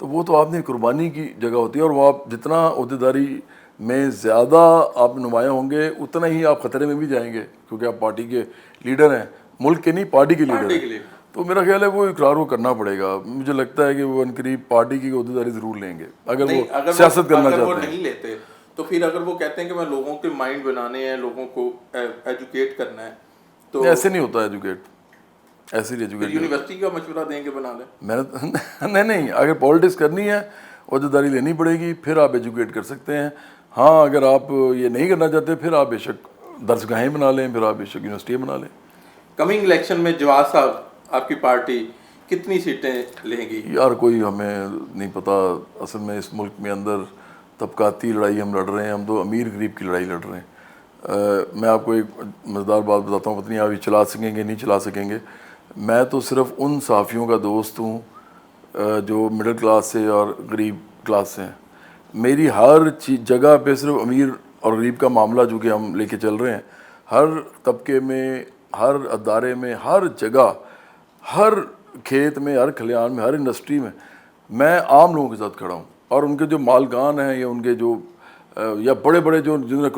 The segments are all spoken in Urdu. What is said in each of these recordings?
تو وہ تو آپ نے قربانی کی جگہ ہوتی ہے، اور وہ آپ جتنا عہدیداری میں زیادہ آپ نمایاں ہوں گے اتنا ہی آپ خطرے میں بھی جائیں گے، کیونکہ آپ پارٹی کے لیڈر ہیں، ملک کے نہیں پارٹی کے لیڈر ہیں۔ تو میرا خیال ہے وہ اقرار وہ کرنا پڑے گا، مجھے لگتا ہے کہ وہ عنقریب پارٹی کی عہدیداری ضرور لیں گے اگر وہ سیاست کرنا چاہتے ہیں۔ اگر وہ نہیں لیتے تو پھر اگر وہ کہتے ہیں کہ میں لوگوں کے مائنڈ بنانے ہیں، لوگوں کو ایجوکیٹ کرنا ہے، تو ایسے نہیں ہوتا ایجوکیٹ، ایسے ہی ایجوکیٹ یونیورسٹی کا مشورہ دیں گے بنا لیں۔ میں نے نہیں، اگر پالیٹکس کرنی ہے عہدیداری لینی پڑے گی، پھر آپ ایجوکیٹ کر سکتے ہیں۔ ہاں اگر آپ یہ نہیں کرنا چاہتے پھر آپ بے شک درسگاہیں بنا لیں، پھر آپ بے شک یونیورسٹیاں بنا لیں۔ کمنگ الیکشن میں جواز صاحب آپ کی پارٹی کتنی سیٹیں لیں گی؟ یار کوئی ہمیں نہیں پتہ، اصل میں اس ملک میں اندر طبقاتی لڑائی ہم لڑ رہے ہیں، ہم تو امیر غریب کی لڑائی لڑ رہے ہیں۔ میں آپ کو ایک مزیدار بات بتاتا ہوں، پتہ نہیں آپ یہ چلا سکیں گے نہیں چلا سکیں گے۔ میں تو صرف ان صحافیوں کا دوست ہوں جو مڈل کلاس سے اور غریب کلاس سے ہیں۔ میری ہر جگہ پہ صرف امیر اور غریب کا معاملہ جو کہ ہم لے کے چل رہے ہیں، ہر طبقے میں، ہر ادارے میں، ہر جگہ، ہر کھیت میں، ہر کھلیان میں، ہر انڈسٹری میں عام لوگوں کے ساتھ کھڑا ہوں، اور ان کے جو مالکان ہیں یا ان کے جو یا بڑے بڑے جو جنہوں نے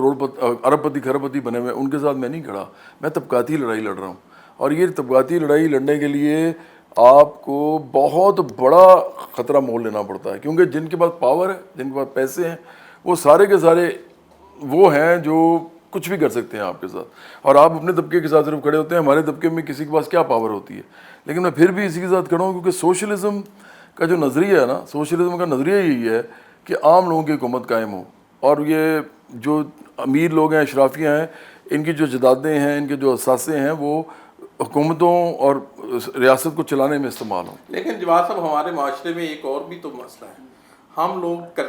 ارب پتی کھرب پتی بنے ہوئے، ان کے ساتھ میں نہیں کھڑا، میں طبقاتی لڑائی لڑ رہا ہوں۔ اور یہ طبقاتی لڑائی لڑنے کے لیے آپ کو بہت بڑا خطرہ مول لینا پڑتا ہے، کیونکہ جن کے پاس پاور ہے، جن کے پاس پیسے ہیں، وہ سارے کے سارے وہ ہیں جو کچھ بھی کر سکتے ہیں آپ کے ساتھ، اور آپ اپنے طبقے کے ساتھ صرف کھڑے ہوتے ہیں۔ ہمارے طبقے میں کسی کے پاس کیا پاور ہوتی ہے، لیکن میں پھر بھی اسی کے ساتھ کھڑا ہوں، کیونکہ سوشلزم کا جو نظریہ ہے نا، سوشلزم کا نظریہ یہی ہے کہ عام لوگوں کی حکومت قائم ہو، اور یہ جو امیر لوگ ہیں، اشرافیہ ہیں، ان کی جو جائیدادیں ہیں، ان کے جو اثاثے ہیں، وہ حکومتوں اور ریاست کو چلانے میں استعمال ہوں۔ لیکن جواز صاحب ہمارے معاشرے میں ایک اور بھی تو مسئلہ ہے، ہم لوگ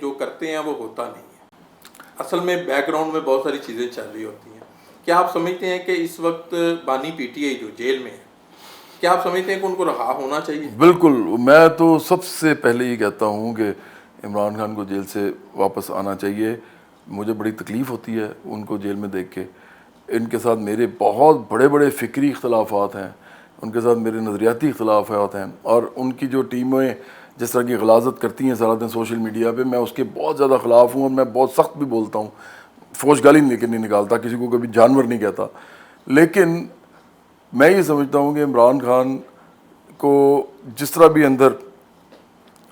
جو کرتے ہیں وہ ہوتا نہیں ہے، اصل میں بیک گراؤنڈ میں بہت ساری چیزیں چل رہی ہوتی ہیں۔ کیا آپ سمجھتے ہیں کہ اس وقت بانی پی ٹی آئی جو جیل میں ہے، کیا آپ سمجھتے ہیں کہ ان کو رہا ہونا چاہیے؟ بالکل، میں تو سب سے پہلے یہ کہتا ہوں کہ عمران خان کو جیل سے واپس آنا چاہیے۔ مجھے بڑی تکلیف ہوتی ہے ان کو جیل میں دیکھ کے، ان کے ساتھ میرے بہت بڑے بڑے فکری اختلافات ہیں، ان کے ساتھ میرے نظریاتی اختلافات ہیں، اور ان کی جو ٹیمیں جس طرح کی غلاظت کرتی ہیں سارا دن سوشل میڈیا پہ، میں اس کے بہت زیادہ خلاف ہوں، اور میں بہت سخت بھی بولتا ہوں، فوش گالی نہیں نکالتا، کسی کو کبھی جانور نہیں کہتا۔ لیکن میں یہ سمجھتا ہوں کہ عمران خان کو جس طرح بھی اندر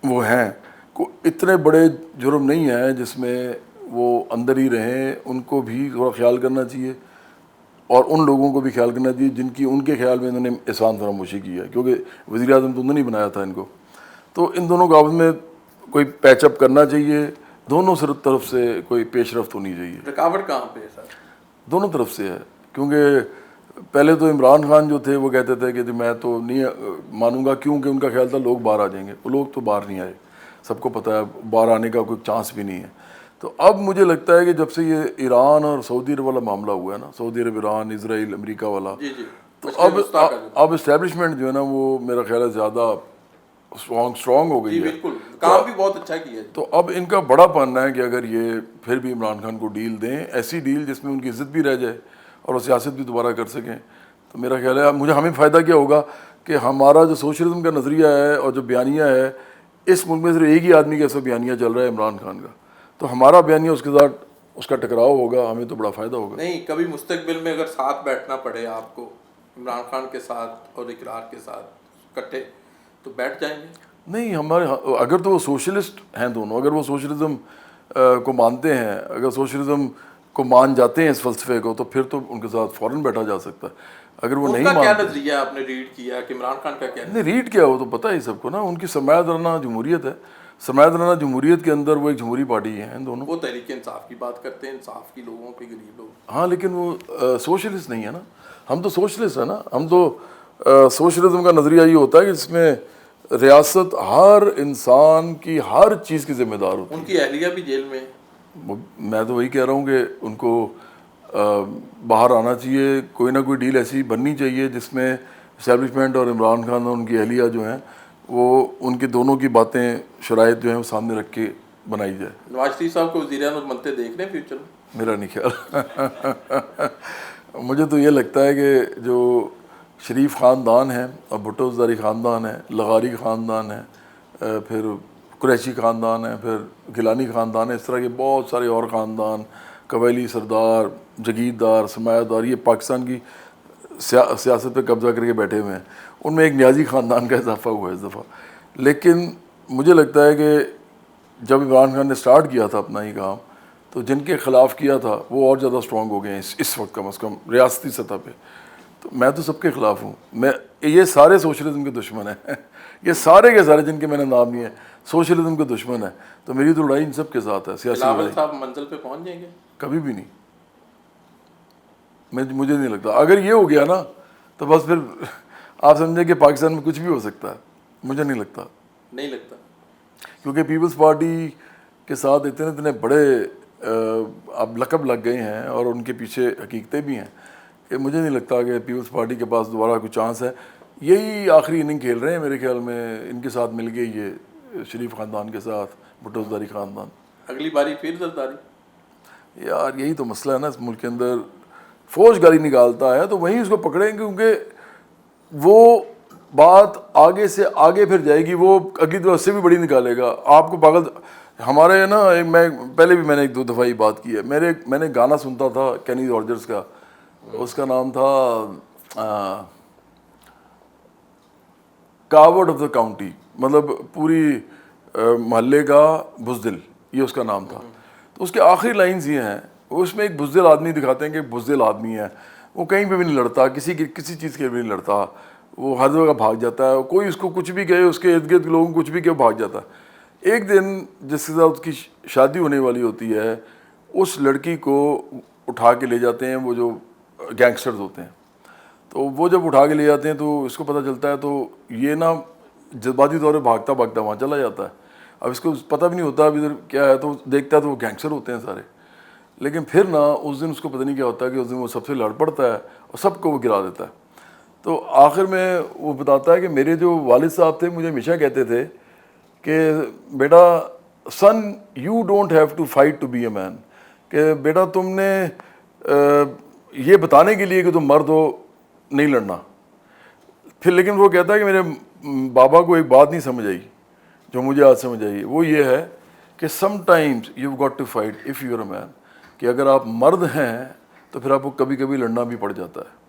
وہ ہیں، کو اتنے بڑے جرم نہیں ہیں جس میں وہ اندر ہی رہیں، ان کو بھی تھوڑا خیال کرنا چاہیے، اور ان لوگوں کو بھی خیال کرنا چاہیے جن کی ان کے خیال میں انہوں نے احسان فراموشی کی ہے، کیونکہ وزیر اعظم تو انہوں نے بنایا تھا ان کو۔ تو ان دونوں کو آپس میں کوئی پیچ اپ کرنا چاہیے، دونوں طرف سے کوئی پیش رفت ہونی چاہیے۔ رکاوٹ کہاں پہ ہے سر؟ دونوں طرف سے ہے، کیونکہ پہلے تو عمران خان جو تھے وہ کہتے تھے کہ میں تو نہیں مانوں گا، کیونکہ ان کا خیال تھا لوگ باہر آ جائیں گے، وہ لوگ تو باہر نہیں آئے، سب کو پتہ ہے باہر آنے کا کوئی چانس بھی نہیں ہے۔ تو اب مجھے لگتا ہے کہ جب سے یہ ایران اور سعودی عرب والا معاملہ ہوا ہے نا، سعودی عرب، ایران، اسرائیل، امریکہ والا، تو اب اسٹیبلشمنٹ جو ہے نا وہ میرا خیال ہے زیادہ اسٹرانگ ہو گئی ہے۔ بالکل، کام بھی بہت اچھا کیا ہے۔ تو اب ان کا بڑا ماننا ہے کہ اگر یہ پھر بھی عمران خان کو ڈیل دیں، ایسی ڈیل جس میں ان کی عزت بھی رہ جائے اور وہ سیاست بھی دوبارہ کر سکیں، تو میرا خیال ہے ہمیں فائدہ کیا ہوگا کہ ہمارا جو سوشلزم کا نظریہ ہے اور جو بیانیہ ہے، اس ملک میں صرف ایک ہی آدمی کا ایسا بیانیہ چل رہا ہے، عمران خان کا، تو ہمارا بیانیہ اس کے ساتھ اس کا ٹکراؤ ہوگا، ہمیں تو بڑا فائدہ ہوگا۔ نہیں، کبھی مستقبل میں اگر ساتھ بیٹھنا پڑے آپ کو عمران خان کے ساتھ اور اقرار کے ساتھ کٹھے، تو بیٹھ جائیں گے؟ نہیں، ہمارے اگر تو وہ سوشلسٹ ہیں دونوں، اگر وہ سوشلزم کو مانتے ہیں، اگر سوشلزم کو مان جاتے ہیں اس فلسفے کو، تو پھر تو ان کے ساتھ فوراً بیٹھا جا سکتا ہے۔ اگر وہ نہیں مانتے، کیا مانتے، نظریہ آپ نے ریڈ کیا کہ عمران خان کا کیا نہیں ریڈ کیا، وہ تو پتہ ہی سب کو نا، ان کی سرمایہ دارانہ جمہوریت ہے، سرمایہ دارانہ جمہوریت کے اندر وہ ایک جمہوری پارٹی ہیں دونوں۔ وہ تحریک انصاف کی بات کرتے ہیں، انصاف کی لوگوں کے غریب لوگ۔ ہاں، لیکن وہ سوشلسٹ نہیں ہے نا، ہم تو سوشلسٹ ہیں نا، ہم تو سوشلزم کا نظریہ یہ ہوتا ہے کہ اس میں ریاست ہر انسان کی ہر چیز کی ذمہ دار ہوتی ہے۔ ان کی اہلیہ بھی جیل میں ہے۔ میں تو وہی کہہ رہا ہوں کہ ان کو باہر آنا چاہیے، کوئی نہ کوئی ڈیل ایسی بننی چاہیے جس میں اسٹیبلشمنٹ اور عمران خان اور ان کی اہلیہ جو ہیں، وہ ان کے دونوں کی باتیں، شرائط جو ہیں وہ سامنے رکھ کے بنائی جائے۔ نواز شریف صاحب کو وزیر اعظم بنتے دیکھ رہے ہیں فیوچر میں؟ میرا نہیں خیال مجھے تو یہ لگتا ہے کہ جو شریف خاندان ہے، اور بھٹو زرداری خاندان ہے، لغاری خاندان ہے، پھر قریشی خاندان ہے، پھر گیلانی خاندان ہے، اس طرح کے بہت سارے اور خاندان، قبائلی سردار، جگیردار، سرمایہ دار، یہ پاکستان کی سیاست پہ قبضہ کر کے بیٹھے ہوئے ہیں. ان میں ایک نیازی خاندان کا اضافہ ہوا ہے اس دفعہ. لیکن مجھے لگتا ہے کہ جب عمران خان نے سٹارٹ کیا تھا اپنا ہی کام، تو جن کے خلاف کیا تھا وہ اور زیادہ اسٹرانگ ہو گئے ہیں اس وقت، کم از کم ریاستی سطح پہ. تو میں تو سب کے خلاف ہوں. یہ سارے سوشلزم کے دشمن ہیں یہ سارے کے سارے جن کے میں نے نام لیے ہیں سوشلزم کے دشمن ہیں. تو میری تو لڑائی ان سب کے ساتھ ہے، سیاسی بلاول لڑائی. صاحب منزل پہ پہنچ جائیں گے؟ کبھی بھی نہیں. مجھے نہیں لگتا. اگر یہ ہو گیا نا تو بس پھر آپ سمجھیں کہ پاکستان میں کچھ بھی ہو سکتا ہے. مجھے نہیں لگتا. نہیں لگتا، کیونکہ پیپلز پارٹی کے ساتھ اتنے بڑے اب لقب لگ گئے ہیں اور ان کے پیچھے حقیقتیں بھی ہیں کہ مجھے نہیں لگتا کہ پیپلز پارٹی کے پاس دوبارہ کوئی چانس ہے. یہی آخری اننگ کھیل رہے ہیں میرے خیال میں. ان کے ساتھ مل گئی یہ شریف خاندان کے ساتھ بھٹو زرداری خاندان. اگلی باری پھر زرداری. یار یہی تو مسئلہ ہے نا اس ملک کے اندر. فوج گالی نکالتا ہے تو وہیں اس کو پکڑیں گے، کیونکہ وہ بات آگے سے آگے پھر جائے گی، وہ اگلی دفعہ سے بھی بڑی نکالے گا. آپ کو پاگل ہمارے نا، میں پہلے بھی میں نے 1-2 دفعہ یہ بات کی ہے. میں نے گانا سنتا تھا کینی راجرز کا، اس کا نام تھا کاورڈ آف دا کاؤنٹی، مطلب پوری محلے کا بزدل، یہ اس کا نام تھا. تو اس کے آخری لائنز یہ ہیں، اس میں ایک بزدل آدمی دکھاتے ہیں کہ بزدل آدمی ہے، وہ کہیں پہ بھی نہیں لڑتا، کسی چیز کے بھی نہیں لڑتا، وہ ہر جگہ بھاگ جاتا ہے. کوئی اس کو کچھ بھی کہے، اس کے ارد گرد لوگوں کو کچھ بھی کہے، بھاگ جاتا ہے. ایک دن جس کے ساتھ اس کی شادی ہونے والی ہوتی ہے، اس لڑکی کو اٹھا کے لے جاتے ہیں وہ جو گینگسٹرز ہوتے ہیں. تو وہ جب اٹھا کے لے جاتے ہیں تو اس کو پتہ چلتا ہے، تو یہ نا جذباتی طور پہ بھاگتا بھاگتا وہاں چلا جاتا ہے. اب اس کو پتہ بھی نہیں ہوتا اب ادھر کیا ہے، تو دیکھتا ہے تو وہ گینگسٹر ہوتے ہیں سارے. لیکن پھر نا اس دن اس کو پتہ نہیں کیا ہوتا ہے کہ اس دن وہ سب سے لڑ پڑتا ہے اور سب کو وہ گرا دیتا ہے. تو آخر میں وہ بتاتا ہے کہ میرے جو والد صاحب تھے مجھے ہمیشہ کہتے تھے کہ بیٹا سن you don't have to fight to be a man, کہ بیٹا تم نے یہ بتانے کے لیے کہ تم مرد ہو نہیں لڑنا. پھر لیکن وہ کہتا ہے کہ میرے بابا کو ایک بات نہیں سمجھ آئی جو مجھے آج سمجھ آئی، وہ یہ ہے کہ sometimes you got to fight if you are a man, کہ اگر آپ مرد ہیں تو پھر آپ کو کبھی کبھی لڑنا بھی پڑ جاتا ہے.